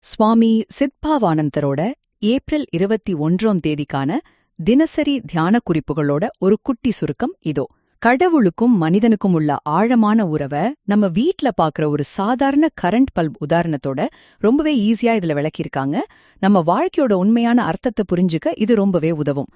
சுவாமி சித்பாவானந்தரோட April 21ஆம் தேதிக்கான தினசரி தியான குறிப்புகளோட ஒரு குட்டி சுருக்கம் இதோ. கடவுளுக்கும் மனிதனுக்கும் உள்ள ஆழமான உறவை நம்ம வீட்ல பாக்குற ஒரு சாதாரண கரண்ட் பல்ப் உதாரணத்தோட ரொம்பவே ஈஸியா இதுல விளக்கியிருக்காங்க. நம்ம வாழ்க்கையோட உண்மையான அர்த்தத்தை புரிஞ்சுக்க இது ரொம்பவே உதவும்.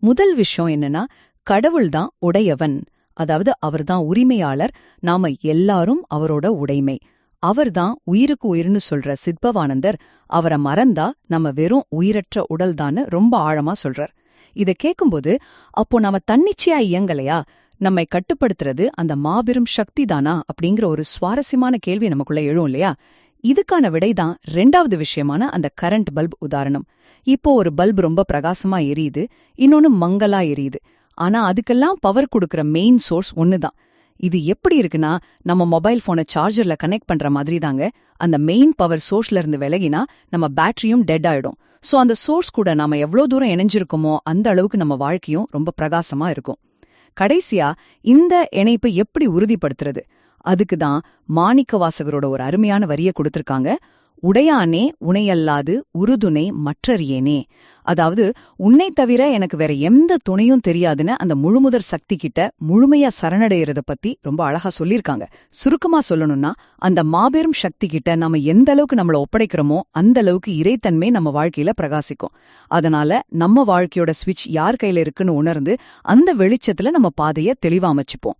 முதல் விஷயம் என்னன்னா, கடவுள்தான் உடையவன், அதாவது அவர்தான் உரிமையாளர், நாம எல்லாரும் அவரோட உடைமை. அவர்தான் உயிருக்கு உயிர்னு சொல்ற சித்பவானந்தர் அவரை மறந்தா நம்ம வெறும் உயிரற்ற உடல்தான்னு ரொம்ப ஆழமா சொல்றார். இத கேக்கும்போது, அப்போ நாம தன்னிச்சையா இயங்கலையா, நம்மை கட்டுப்படுத்துறது அந்த மாபெரும் சக்தி தானா அப்படிங்கிற ஒரு சுவாரஸ்யமான கேள்வி நமக்குள்ள எழும் இல்லையா? இதுக்கான விடைதான் 2வது விஷயமான அந்த கரண்ட் பல்ப் உதாரணம். இப்போ ஒரு பல்ப் ரொம்ப பிரகாசமா எரியுது, இன்னொன்னு மங்கலா எரியுது. ஆனா அதுக்கெல்லாம் பவர் கொடுக்கற மெயின் சோர்ஸ் ஒண்ணுதான். இது எப்படி இருக்குன்னா, நம்ம மொபைல் போனை சார்ஜர்ல கனெக்ட் பண்ற மாதிரி தாங்க. அந்த மெயின் பவர் சோர்ஸ்ல இருந்து விலகினா நம்ம பேட்டரியும் டெட் ஆயிடும். சோ அந்த சோர்ஸ் கூட நாம எவ்வளவு தூரம் இணைஞ்சிருக்கோமோ அந்த அளவுக்கு நம்ம வாழ்க்கையும் ரொம்ப பிரகாசமா இருக்கும். கடைசியா இந்த இணைப்பை எப்படி உறுதிப்படுத்துறது? அதுக்குதான் மாணிக்கவாசகரோட ஒரு அருமையான வரிய கொடுத்திருக்காங்க. உடையானே உனையல்லாது உறுதுணை மற்றறியேனே. அதாவது, உன்னை தவிர எனக்கு வேற எந்த துணையும் தெரியாதுன்னு அந்த முழுமுதற் சக்தி கிட்ட முழுமையா சரணடைகிறத பத்தி ரொம்ப அழகா சொல்லியிருக்காங்க. சுருக்கமா சொல்லணும்னா, அந்த மாபெரும் சக்தி கிட்ட நாம எந்த அளவுக்கு நம்மள ஒப்படைக்கிறோமோ அந்த அளவுக்கு இறைத்தன்மை நம்ம வாழ்க்கையில பிரகாசிக்கும். அதனால நம்ம வாழ்க்கையோட ஸ்விட்ச் யார் கையில இருக்குன்னு உணர்ந்து அந்த வெளிச்சத்துல நம்ம பாதைய தெளிவா அமைச்சுப்போம்.